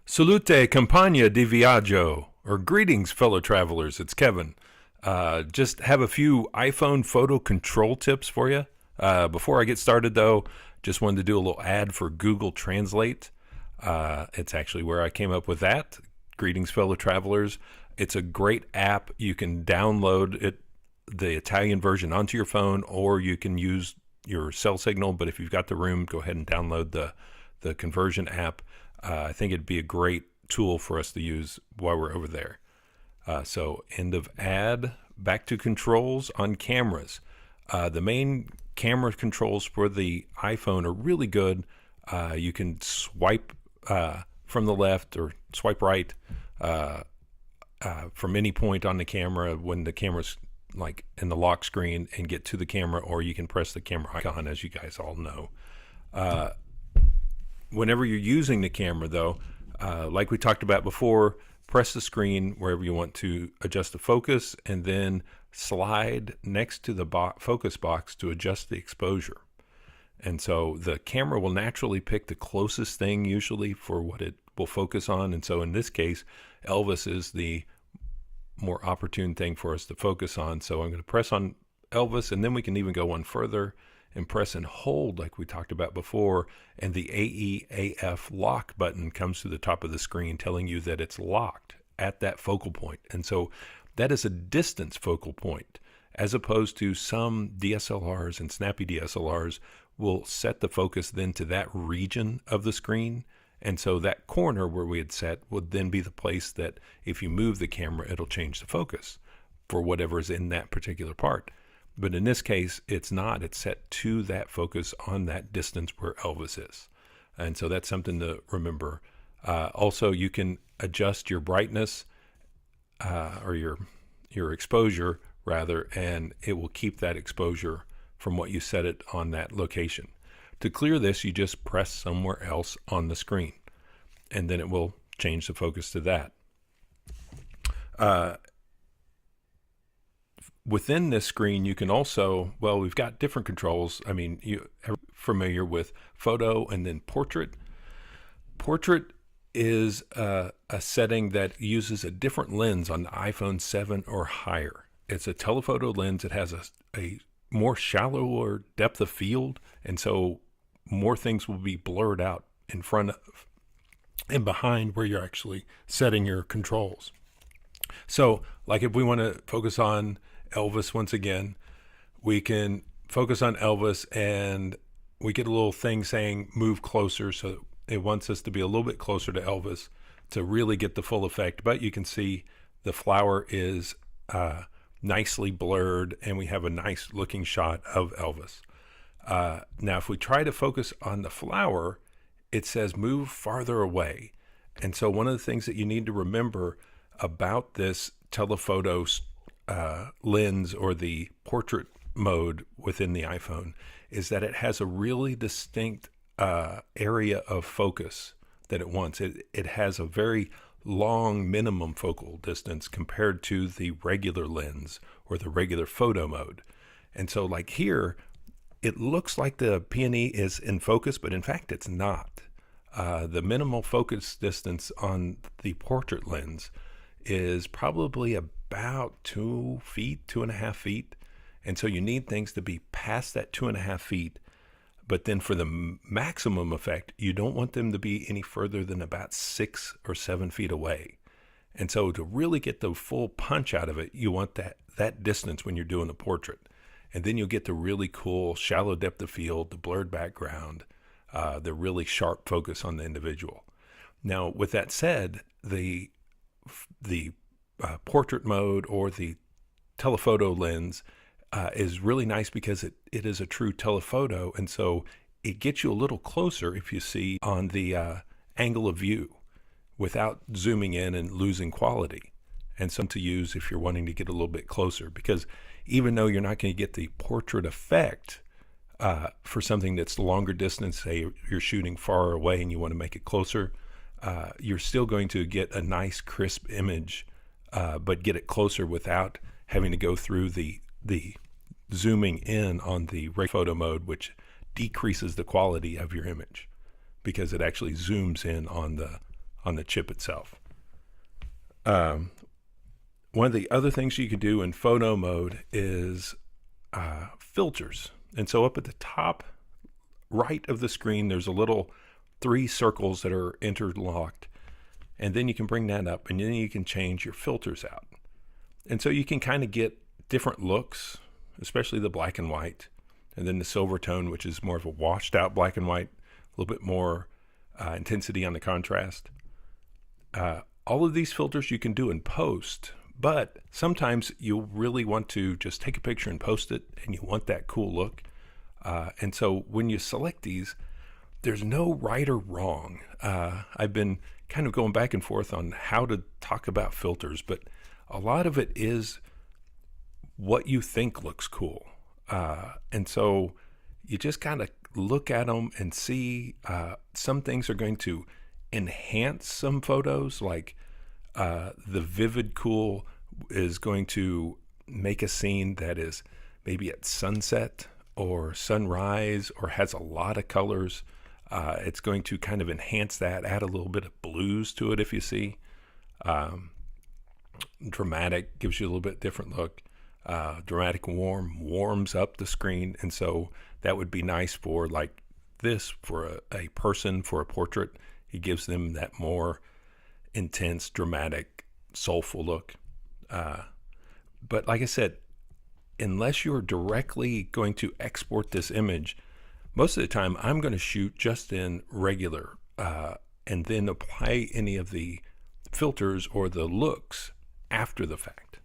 Salute compagna di viaggio, or greetings, fellow travelers. It's Kevin. Just have a few iPhone photo control tips for you. Before I get started, though, just wanted to do a little ad for Google Translate. It's actually where I came up with that. Greetings, fellow travelers. It's a great app. You can download it, the Italian version, onto your phone, or you can use your cell signal. But if you've got the room, go ahead and download the conversion app. I think it'd be a great tool for us to use while we're over there. So end of ad. Back to controls on cameras. The main camera controls for the iPhone are really good. You can swipe from the left or swipe right from any point on the camera when the camera's like in the lock screen and get to the camera, or you can press the camera icon, as you guys all know. Whenever you're using the camera, though, like we talked about before, press the screen wherever you want to adjust the focus, and then slide next to the focus box to adjust the exposure. And so the camera will naturally pick the closest thing usually for what it will focus on. And so in this case, Elvis is the more opportune thing for us to focus on. So I'm going to press on Elvis, and then we can even go one further and press and hold like we talked about before, and the AEAF lock button comes to the top of the screen telling you that it's locked at that focal point. And so that is a distance focal point, as opposed to some DSLRs and snappy DSLRs will set the focus then to that region of the screen. And so that corner where we had set would then be the place that if you move the camera, it'll change the focus for whatever is in that particular part. But in this case, it's not. It's set to that focus on that distance where Elvis is. And so that's something to remember. Also, you can adjust your brightness or your exposure, rather, and it will keep that exposure from what you set it on that location. To clear this, you just press somewhere else on the screen, and then it will change the focus to that. Within this screen, you can also, well, we've got different controls. I mean, you're familiar with photo and then portrait. Portrait is a setting that uses a different lens on the iPhone 7 or higher. It's a telephoto lens. It has a more shallower depth of field, and so more things will be blurred out in front of and behind where you're actually setting your controls. So, like if we want to focus on Elvis once again, we can focus on Elvis, and we get a little thing saying move closer. So it wants us to be a little bit closer to Elvis to really get the full effect. But you can see the flower is nicely blurred, and we have a nice looking shot of Elvis. Now, if we try to focus on the flower, it says move farther away. And so one of the things that you need to remember about this telephoto lens, or the portrait mode within the iPhone, is that it has a really distinct area of focus that it wants. It has a very long minimum focal distance compared to the regular lens or the regular photo mode. And so like here, it looks like the P&E is in focus, but in fact it's not. The minimal focus distance on the portrait lens is probably about 2 feet, 2.5 feet. And so you need things to be past that 2.5 feet. But then for the maximum effect, you don't want them to be any further than about 6 or 7 feet away. And so to really get the full punch out of it, you want that distance when you're doing a portrait. And then you'll get the really cool shallow depth of field, the blurred background, the really sharp focus on the individual. Now, with that said, the portrait mode or the telephoto lens is really nice because it is a true telephoto, and so it gets you a little closer if you see on the angle of view without zooming in and losing quality. And some to use if you're wanting to get a little bit closer, because even though you're not going to get the portrait effect for something that's longer distance, say you're shooting far away and you want to make it closer, you're still going to get a nice crisp image, but get it closer without having to go through the zooming in on the photo mode, which decreases the quality of your image because it actually zooms in on on the chip itself. One of the other things you can do in photo mode is filters. And so up at the top right of the screen, there's a little 3 circles that are interlocked. And then you can bring that up, and then you can change your filters out. And so you can kind of get different looks, especially the black and white, and then the silver tone, which is more of a washed out black and white, a little bit more intensity on the contrast. All of these filters you can do in post, but sometimes you'll really want to just take a picture and post it, and you want that cool look. And so when you select these, there's no right or wrong. I've been kind of going back and forth on how to talk about filters, but a lot of it is what you think looks cool. And so you just kind of look at them and see some things are going to enhance some photos, like the vivid cool is going to make a scene that is maybe at sunset or sunrise or has a lot of colors. It's going to kind of enhance that, add a little bit of blues to it if you see. Dramatic gives you a little bit different look. Dramatic warm warms up the screen, and so that would be nice for like this, for a person, for a portrait. It gives them that more intense, dramatic, soulful look. But like I said, unless you're directly going to export this image, most of the time I'm going to shoot just in regular and then apply any of the filters or the looks after the fact.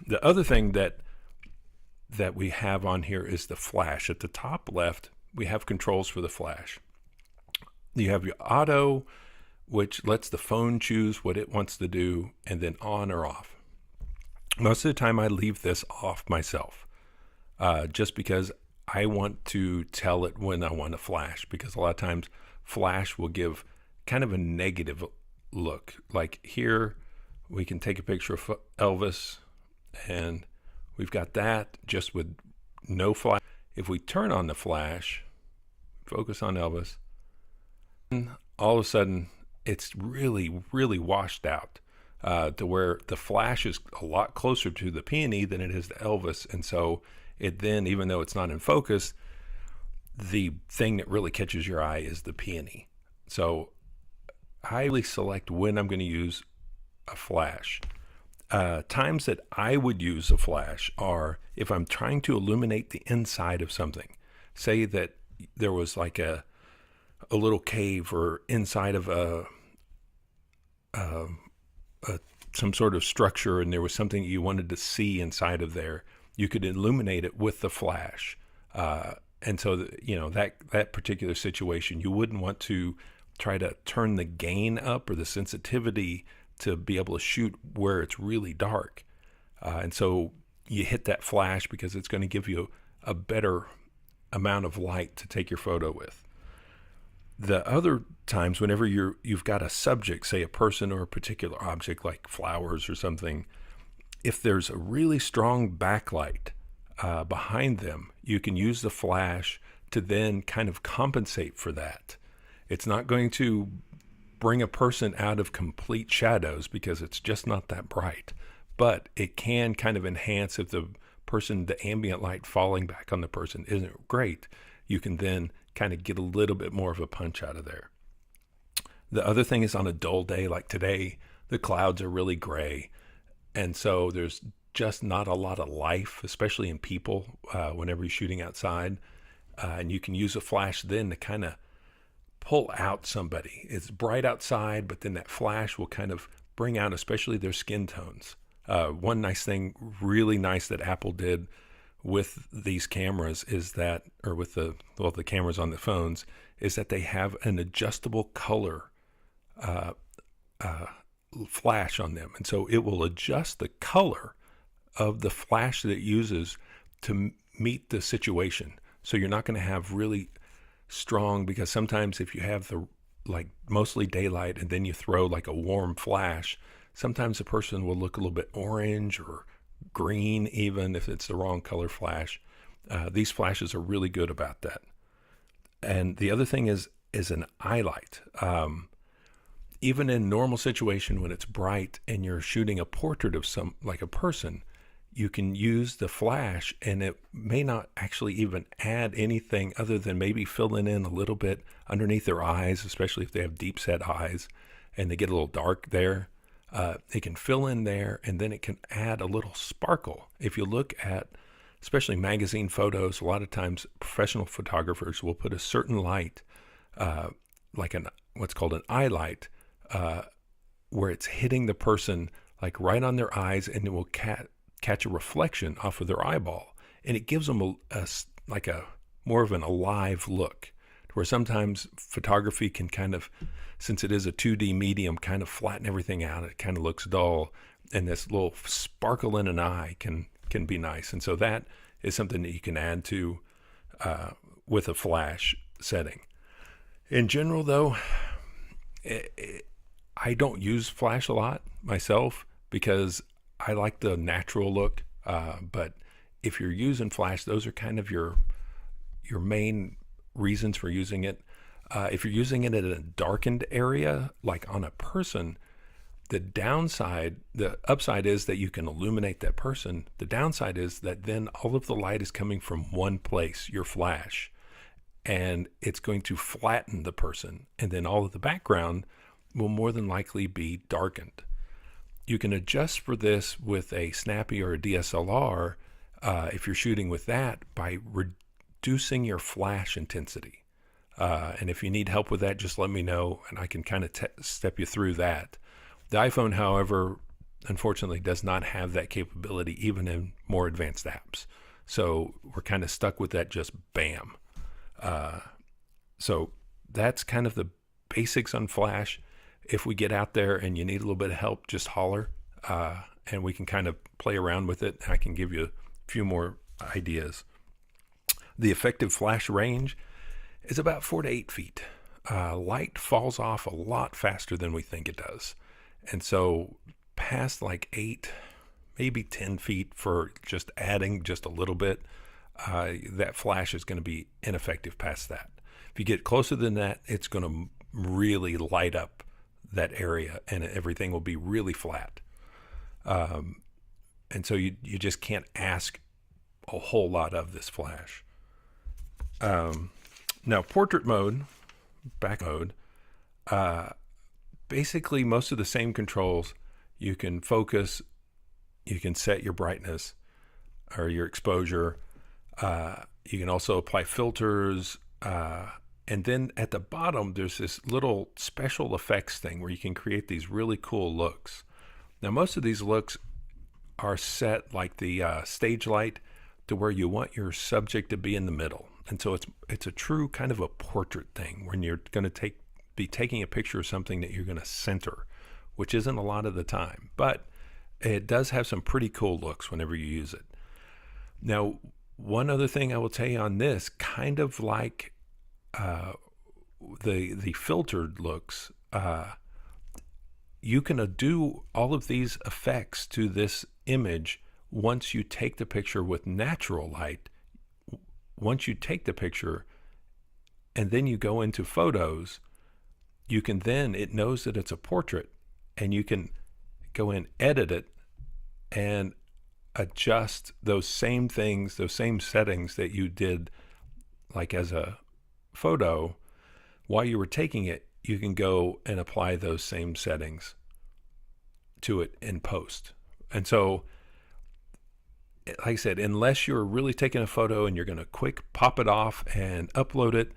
The other thing that we have on here is the flash. At the top left, we have controls for the flash. You have your auto, which lets the phone choose what it wants to do, and then on or off. Most of the time I leave this off myself, just because I want to tell it when I want to flash, because a lot of times flash will give kind of a negative look. Like here, we can take a picture of Elvis, and we've got that just with no flash. If we turn on the flash, focus on Elvis, all of a sudden it's really, really washed out to where the flash is a lot closer to the peony than it is to Elvis. And so it then, even though it's not in focus, the thing that really catches your eye is the peony. So I really select when I'm going to use a flash. Times that I would use a flash are if I'm trying to illuminate the inside of something. Say that there was like a little cave or inside of some sort of structure, and there was something you wanted to see inside of there. You could illuminate it with the flash. And so, that particular situation, you wouldn't want to try to turn the gain up or the sensitivity to be able to shoot where it's really dark. And so you hit that flash because it's going to give you a better amount of light to take your photo with. The other times, whenever you've got a subject, say a person or a particular object like flowers or something, if there's a really strong backlight behind them, you can use the flash to then kind of compensate for that. It's not going to bring a person out of complete shadows because it's just not that bright, but it can kind of enhance if the ambient light falling back on the person isn't great. You can then kind of get a little bit more of a punch out of there. The other thing is on a dull day like today, the clouds are really gray. And so there's just not a lot of life, especially in people, whenever you're shooting outside. And you can use a flash then to kind of pull out somebody. It's bright outside, but then that flash will kind of bring out especially their skin tones. One nice thing, really nice, that Apple did with these cameras is that, or with the cameras on the phones, is that they have an adjustable color flash on them. And so it will adjust the color of the flash that it uses to meet the situation. So you're not going to have really strong, because sometimes if you have the mostly daylight and then you throw like a warm flash, sometimes the person will look a little bit orange or green, even if it's the wrong color flash. These flashes are really good about that. And the other thing is an eye light. even in normal situation when it's bright and you're shooting a portrait of some, like a person, you can use the flash and it may not actually even add anything other than maybe filling in a little bit underneath their eyes, especially if they have deep set eyes and they get a little dark there. It can fill in there, and then it can add a little sparkle. If you look at especially magazine photos, a lot of times professional photographers will put a certain light, like what's called an eye light, where it's hitting the person like right on their eyes, and it will catch a reflection off of their eyeball, and it gives them like a more of an alive look, where sometimes photography can kind of, since it is a 2D medium, kind of flatten everything out. It kind of looks dull, and this little sparkle in an eye can be nice. And so that is something that you can add to with a flash setting. In general, though, I don't use flash a lot myself because I like the natural look. But if you're using flash, those are kind of your main reasons for using it. If you're using it in a darkened area, like on a person, the upside is that you can illuminate that person. The downside is that then all of the light is coming from one place, your flash, and it's going to flatten the person. And then all of the background will more than likely be darkened. You can adjust for this with a Snappy or a DSLR if you're shooting with that by reducing your flash intensity. And if you need help with that, just let me know and I can kind of step you through that. The iPhone, however, unfortunately does not have that capability even in more advanced apps. So we're kind of stuck with that just bam. So that's kind of the basics on flash. If we get out there and you need a little bit of help, just holler and we can kind of play around with it. I can give you a few more ideas. The effective flash range is about 4 to 8 feet. Light falls off a lot faster than we think it does. And so past like 8, maybe 10 feet for just adding just a little bit, that flash is going to be ineffective past that. If you get closer than that, it's going to really light up that area and everything will be really flat. And so you just can't ask a whole lot of this flash. Now, portrait mode, back mode, basically most of the same controls. You can focus, you can set your brightness or your exposure. You can also apply filters. And then at the bottom, there's this little special effects thing where you can create these really cool looks. Now, most of these looks are set like the stage light to where you want your subject to be in the middle. And so it's a true kind of a portrait thing when you're going to be taking a picture of something that you're going to center, which isn't a lot of the time, but it does have some pretty cool looks whenever you use it. Now, one other thing I will tell you on this, kind of like the filtered looks, you can do all of these effects to this image once you take the picture with natural light. Once you take the picture and then you go into photos, you can then, it knows that it's a portrait and you can go in, edit it, and adjust those same things, those same settings that you did like as a photo. While you were taking it, you can go and apply those same settings to it in post. And so, like I said, unless you're really taking a photo and you're going to quick pop it off and upload it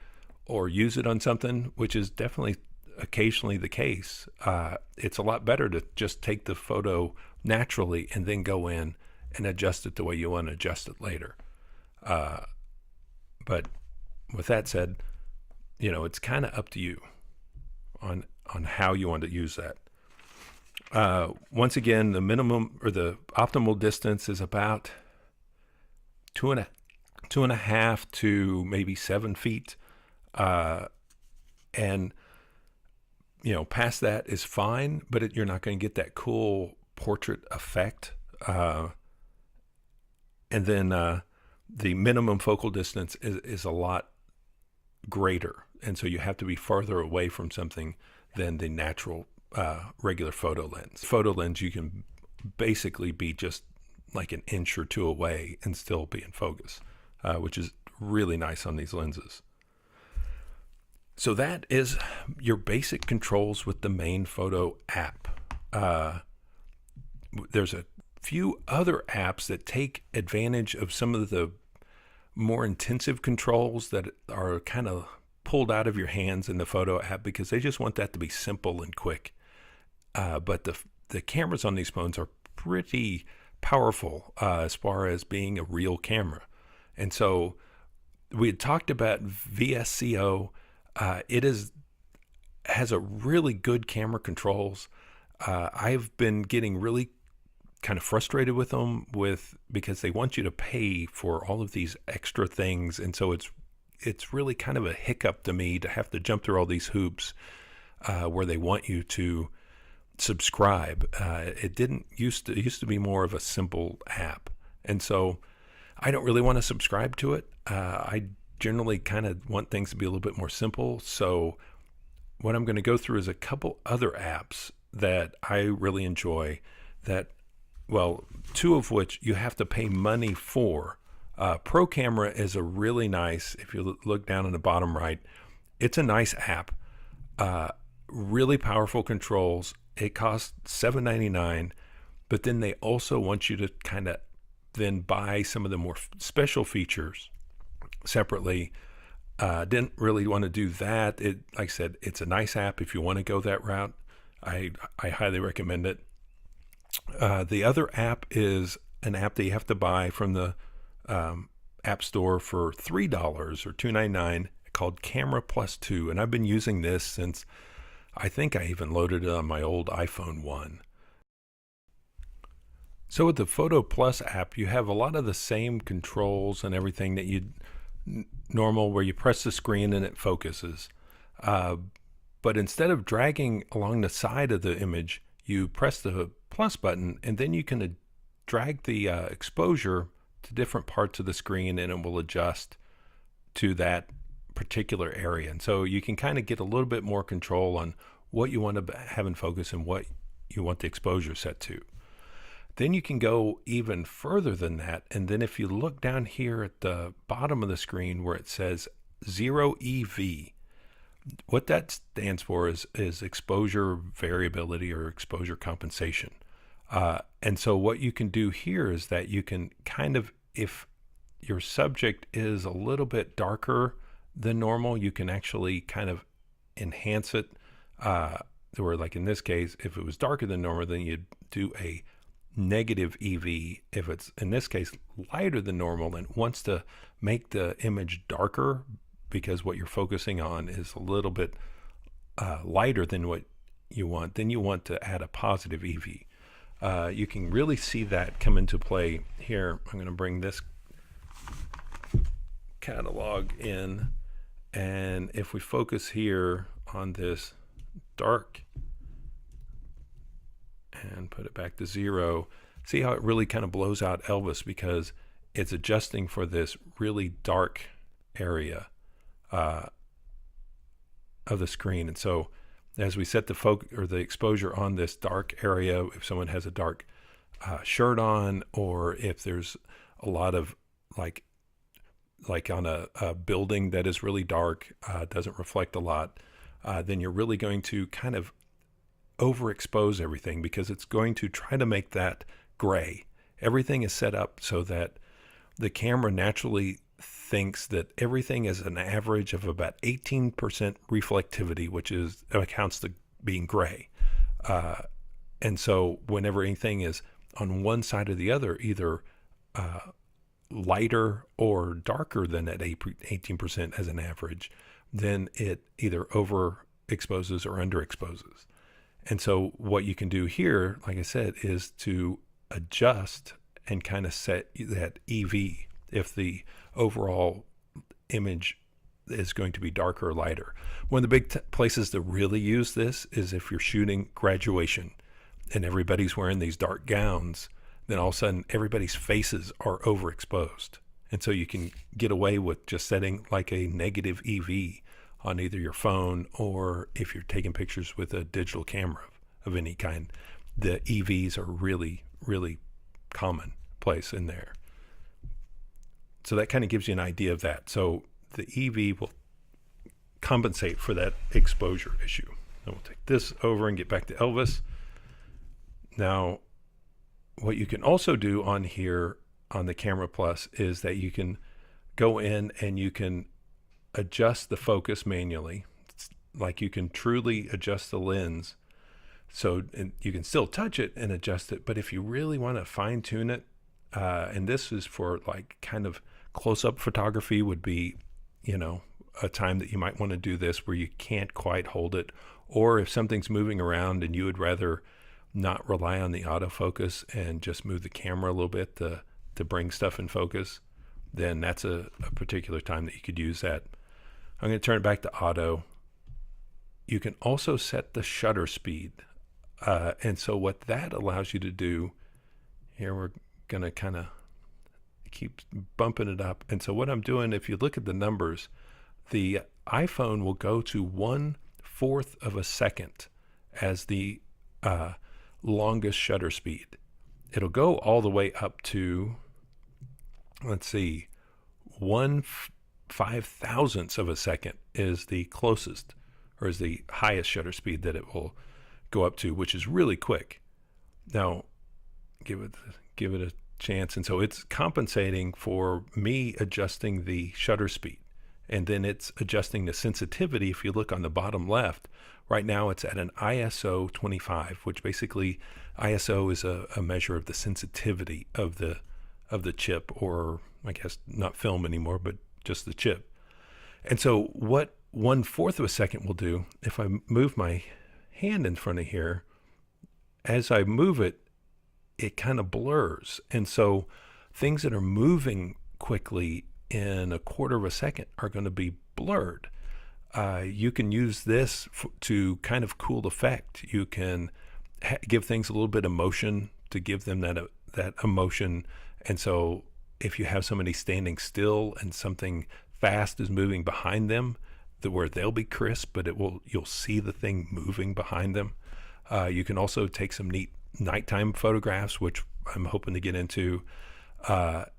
or use it on something, which is definitely occasionally the case, it's a lot better to just take the photo naturally and then go in and adjust it the way you want to adjust it later. But with that said, it's kind of up to you on how you want to use that. Once again, the minimum or the optimal distance is about 2.5 to maybe 7 feet. And past that is fine, but you're not going to get that cool portrait effect. And then the minimum focal distance is a lot greater. And so you have to be farther away from something than the natural regular photo lens. Photo lens, you can basically be just like an inch or two away and still be in focus, which is really nice on these lenses. So that is your basic controls with the main photo app. There's a few other apps that take advantage of some of the more intensive controls that are kind of pulled out of your hands in the photo app because they just want that to be simple and quick. But the cameras on these phones are pretty powerful as far as being a real camera. And so we had talked about VSCO. It has a really good camera controls. I've been getting really kind of frustrated with them because they want you to pay for all of these extra things, and so it's really kind of a hiccup to me to have to jump through all these hoops where they want you to subscribe. It used to be more of a simple app, and so I don't really want to subscribe to it. I generally kind of want things to be a little bit more simple. So what I'm going to go through is a couple other apps that I really enjoy two of which you have to pay money for. Pro Camera is a really nice, if you look down in the bottom right, it's a nice app. Really powerful controls. It costs $7.99, but then they also want you to kind of then buy some of the more special features separately. Didn't really want to do that. Like I said, it's a nice app if you want to go that route. I highly recommend it. The other app is an app that you have to buy from the App Store for $3 or $2.99 called Camera Plus 2. And I've been using this since I think I even loaded it on my old iPhone 1. So with the Photo Plus app, you have a lot of the same controls and everything that you normal, where you press the screen and it focuses. But instead of dragging along the side of the image, you press the plus button, and then you can drag the exposure to different parts of the screen, and it will adjust to that particular area. And so you can kind of get a little bit more control on what you want to have in focus and what you want the exposure set to. Then you can go even further than that. And then if you look down here at the bottom of the screen where it says 0 EV, what that stands for is exposure variability or exposure compensation. And so what you can do here is that you can kind of, if your subject is a little bit darker than normal, you can actually kind of enhance it. Or like in this case, if it was darker than normal, then you'd do a negative EV. If it's, in this case, lighter than normal and wants to make the image darker because what you're focusing on is a little bit lighter than what you want, then you want to add a positive EV. You can really see that come into play here. I'm going to bring this catalog in, and if we focus here on this dark and put it back to 0, see how it really kind of blows out Elvis because it's adjusting for this really dark area of the screen. And so as we set the focus or the exposure on this dark area, if someone has a dark shirt on, or if there's a lot of like on a building that is really dark, doesn't reflect a lot, then you're really going to kind of overexpose everything because it's going to try to make that gray. Everything is set up so that the camera naturally thinks that everything is an average of about 18% reflectivity, which accounts to being gray. And so whenever anything is on one side or the other, either lighter or darker than that 18% as an average, then it either overexposes or underexposes. And so what you can do here, like I said, is to adjust and kind of set that EV if the overall image is going to be darker or lighter. One of the big places to really use this is if you're shooting graduation and everybody's wearing these dark gowns, then all of a sudden everybody's faces are overexposed. And so you can get away with just setting like a negative EV on either your phone or if you're taking pictures with a digital camera of any kind, the EVs are really, really commonplace in there. So that kind of gives you an idea of that. So the EV will compensate for that exposure issue. And we'll take this over and get back to Elvis. Now, what you can also do on here on the Camera Plus is that you can go in and you can adjust the focus manually. It's like you can truly adjust the lens. So and you can still touch it and adjust it, but if you really want to fine tune it, and this is for like kind of close-up photography would be, you know, a time that you might want to do this where you can't quite hold it, or if something's moving around and you would rather not rely on the autofocus and just move the camera a little bit to bring stuff in focus, then that's a particular time that you could use that. I'm going to turn it back to auto. You can also set the shutter speed. And so what that allows you to do, here we're going to kind of keep bumping it up. And so what I'm doing, if you look at the numbers, the iPhone will go to 1/4 of a second as the longest shutter speed. It'll go all the way up to, let's see, 1/5000th of a second is the closest, or is the highest shutter speed that it will go up to, which is really quick. Now, give it a chance. And so it's compensating for me adjusting the shutter speed. And then it's adjusting the sensitivity. If you look on the bottom left, right now it's at an ISO 25, which basically ISO is a measure of the sensitivity of the chip, or I guess not film anymore, but just the chip. And so what 1/4 of a second will do, if I move my hand in front of here, as I move it, it kind of blurs. And so things that are moving quickly in 1/4 of a second are going to be blurred. You can use this to kind of cool effect. You can give things a little bit of motion to give them that emotion. And so if you have somebody standing still and something fast is moving behind them, where they'll be crisp, but you'll see the thing moving behind them. You can also take some neat nighttime photographs, which I'm hoping to get into, and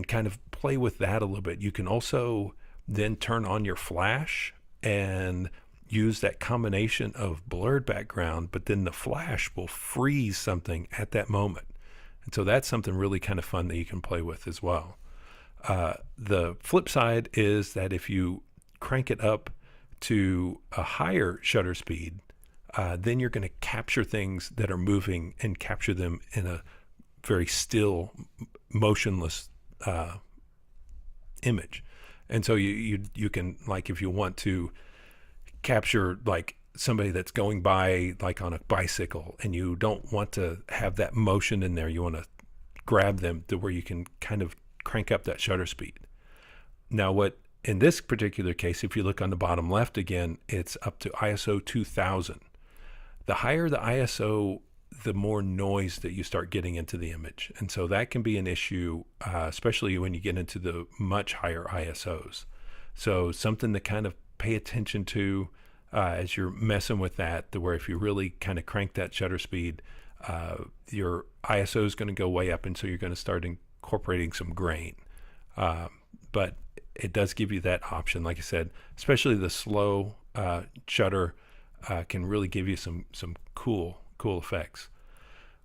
kind of play with that a little bit. You can also then turn on your flash and use that combination of blurred background, but then the flash will freeze something at that moment. And so that's something really kind of fun that you can play with as well. The flip side is that if you crank it up to a higher shutter speed, then you're going to capture things that are moving and capture them in a very still, motionless image. And so you can, like, if you want to capture like somebody that's going by like on a bicycle and you don't want to have that motion in there, you want to grab them to where you can kind of crank up that shutter speed. Now what in this particular case, if you look on the bottom left again, it's up to ISO 2000. The higher the ISO, the more noise that you start getting into the image. And so that can be an issue, especially when you get into the much higher ISOs. So something to kind of pay attention to as you're messing with that, to where if you really kind of crank that shutter speed, your ISO is going to go way up, and so you're going to start incorporating some grain. But it does give you that option. Like I said, especially the slow shutter can really give you some cool effects.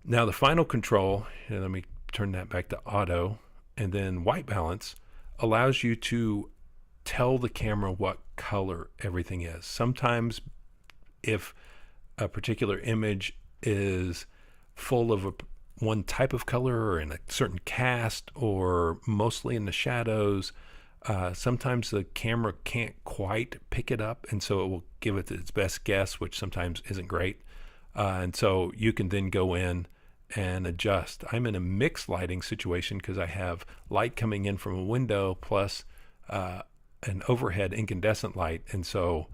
Now the final control, and let me turn that back to auto, and then white balance allows you to tell the camera what color everything is. Sometimes if a particular image is full of one type of color or in a certain cast or mostly in the shadows, sometimes the camera can't quite pick it up, and so it will give it its best guess, which sometimes isn't great. And so you can then go in and adjust. I'm in a mixed lighting situation because I have light coming in from a window plus an overhead incandescent light, and so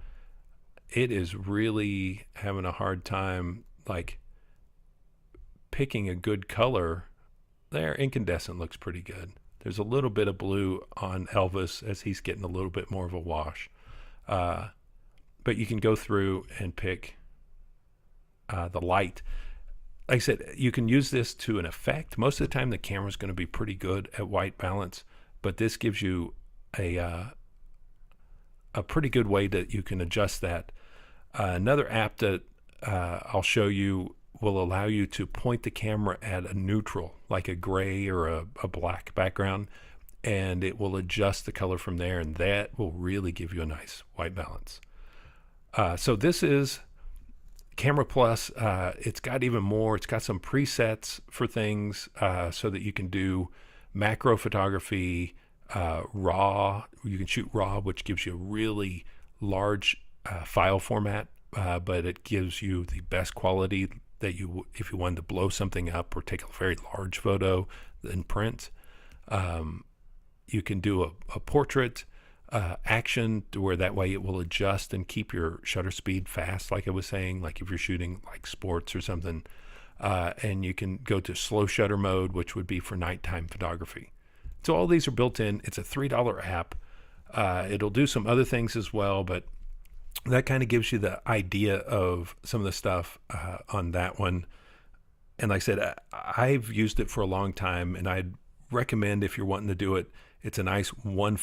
it is really having a hard time like picking a good color. There, incandescent looks pretty good. There's a little bit of blue on Elvis as he's getting a little bit more of a wash. But you can go through and pick the light. Like I said, you can use this to an effect. Most of the time, the camera's going to be pretty good at white balance, but this gives you a pretty good way that you can adjust that. Another app that I'll show you will allow you to point the camera at a neutral, like a gray or a black background, and it will adjust the color from there, and that will really give you a nice white balance. So this is Camera Plus. It's got even more. It's got some presets for things so that you can do macro photography, RAW. You can shoot RAW, which gives you a really large file format, but it gives you the best quality that you, if you wanted to blow something up or take a very large photo in print. You can do a portrait action to where that way it will adjust and keep your shutter speed fast, like I was saying, like if you're shooting like sports or something. And you can go to slow shutter mode, which would be for nighttime photography. So all these are built in. It's a $3 app. It'll do some other things as well, but that kind of gives you the idea of some of the stuff on that one. And like I said, I've used it for a long time, and I'd recommend, if you're wanting to do it, it's a nice one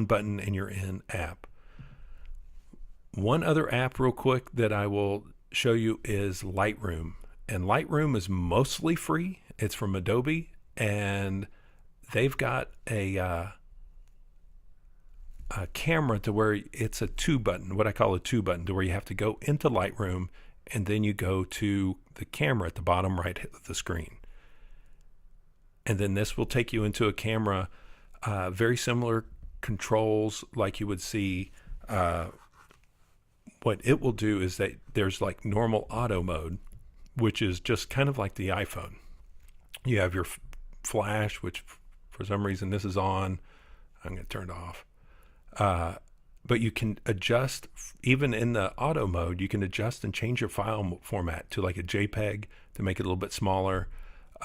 button and you're in app. One other app real quick that I will show you is Lightroom. And Lightroom is mostly free. It's from Adobe, and they've got a camera to where it's a two button, what I call a two button, to where you have to go into Lightroom and then you go to the camera at the bottom right of the screen. And then this will take you into a camera, very similar controls like you would see. What it will do is that there's like normal auto mode, which is just kind of like the iPhone. You have your flash, which for some reason this is on. I'm going to turn it off. But you can adjust, even in the auto mode, you can adjust and change your file format to like a JPEG to make it a little bit smaller.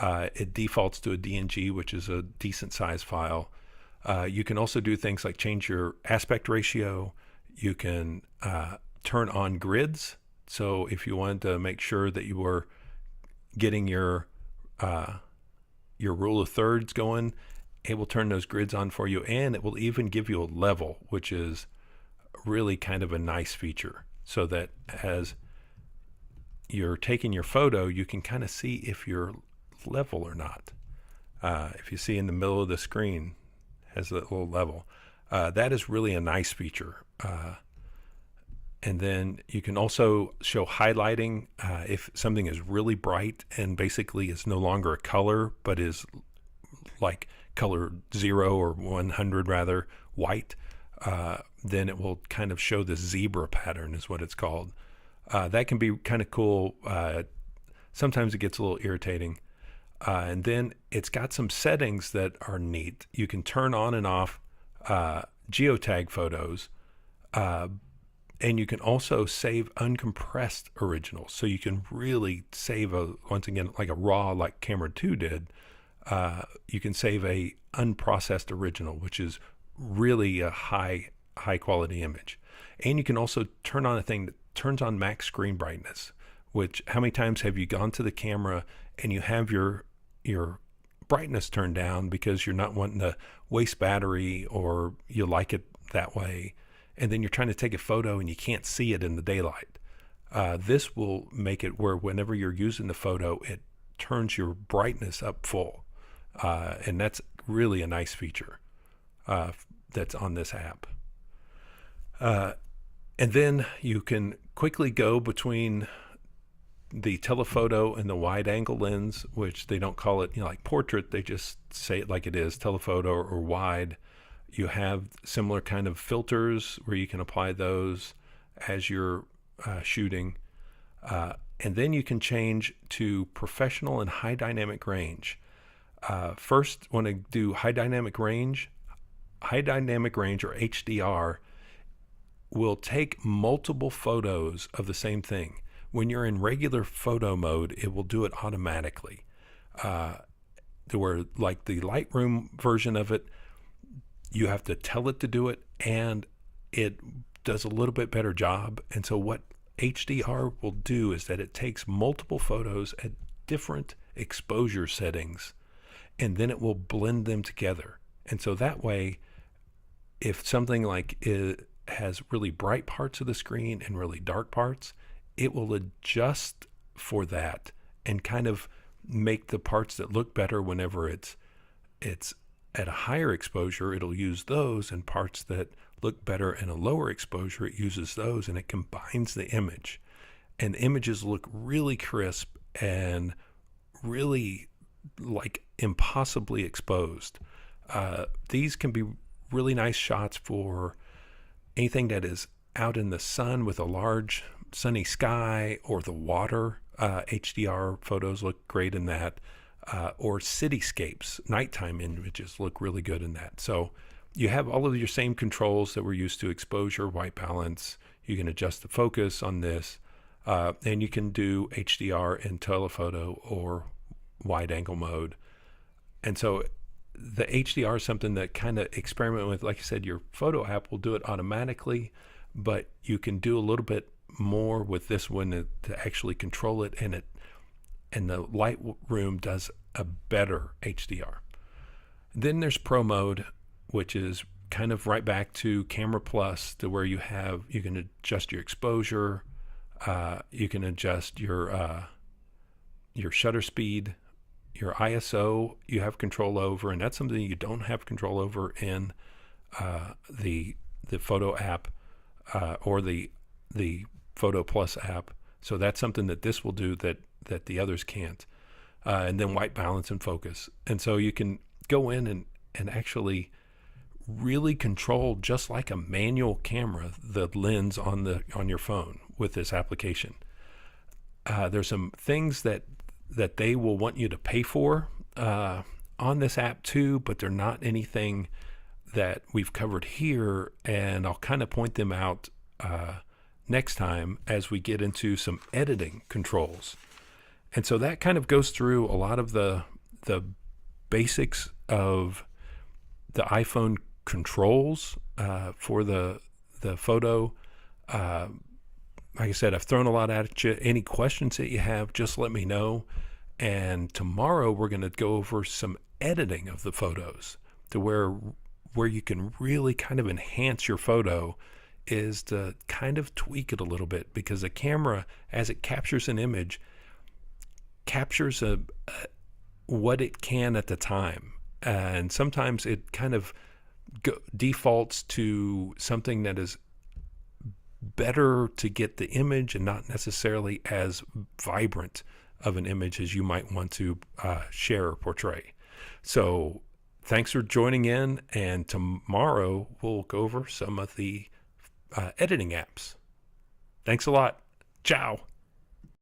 It defaults to a DNG, which is a decent size file. You can also do things like change your aspect ratio. You can turn on grids. So if you wanted to make sure that you were getting your rule of thirds going, it will turn those grids on for you, and it will even give you a level, which is really kind of a nice feature, so that as you're taking your photo, you can kind of see if you're level or not. If you see in the middle of the screen, has that little level. That is really a nice feature. And then you can also show highlighting if something is really bright and basically is no longer a color, but is like color 0 or 100 rather, white. Then it will kind of show the zebra pattern is what it's called. That can be kind of cool. Sometimes it gets a little irritating. And then it's got some settings that are neat. You can turn on and off geotag photos. And you can also save uncompressed originals. So you can really save once again, like a RAW, like Camera 2 did. You can save a unprocessed original, which is really a high quality image. And you can also turn on a thing that turns on max screen brightness, which, how many times have you gone to the camera and you have your brightness turned down because you're not wanting to waste battery, or you like it that way, and then you're trying to take a photo and you can't see it in the daylight. This will make it where whenever you're using the photo, it turns your brightness up full. And that's really a nice feature that's on this app. And then you can quickly go between the telephoto and the wide angle lens, which they don't call it, like portrait, they just say it like it is, telephoto or wide. You have similar kind of filters where you can apply those as you're shooting. And then you can change to professional and high dynamic range. First, want to do high dynamic range. High dynamic range, or HDR, will take multiple photos of the same thing. When you're in regular photo mode, it will do it automatically. Where like the Lightroom version of it, you have to tell it to do it, and it does a little bit better job. And so what HDR will do is that it takes multiple photos at different exposure settings, and then it will blend them together. And so that way, if something like it has really bright parts of the screen and really dark parts, it will adjust for that and kind of make the parts that look better whenever it's at a higher exposure, it'll use those, and parts that look better in a lower exposure, it uses those, and it combines the image. And images look really crisp and really like impossibly exposed. These can be really nice shots for anything that is out in the sun with a large sunny sky or the water. HDR photos look great in that. Or cityscapes, nighttime images look really good in that. So you have all of your same controls that we're used to: exposure, white balance. You can adjust the focus on this, and you can do HDR in telephoto or wide angle mode. And so the HDR is something that kind of experiment with. Like I said, your photo app will do it automatically, but you can do a little bit more with this one to actually control it, and the Lightroom does a better HDR. Then there's Pro Mode, which is kind of right back to Camera Plus, to where you can adjust your exposure, you can adjust your shutter speed, your ISO you have control over, and that's something you don't have control over in the Photo app or the Photo Plus app. So that's something that this will do that the others can't. And then white balance and focus. And so you can go in and actually really control, just like a manual camera, the lens on your phone with this application. There's some things that they will want you to pay for on this app too, but they're not anything that we've covered here, and I'll kind of point them out next time as we get into some editing controls. And so that kind of goes through a lot of the basics of the iPhone controls for the photo. Like I said, I've thrown a lot at you. Any questions that you have, just let me know. And tomorrow we're going to go over some editing of the photos, to where you can really kind of enhance your photo, is to kind of tweak it a little bit, because the camera, as it captures an image, captures what it can at the time, and sometimes it kind of defaults to something that is better to get the image, and not necessarily as vibrant of an image as you might want to share or portray. So thanks for joining in, and tomorrow we'll go over some of the editing apps. Thanks a lot. Ciao.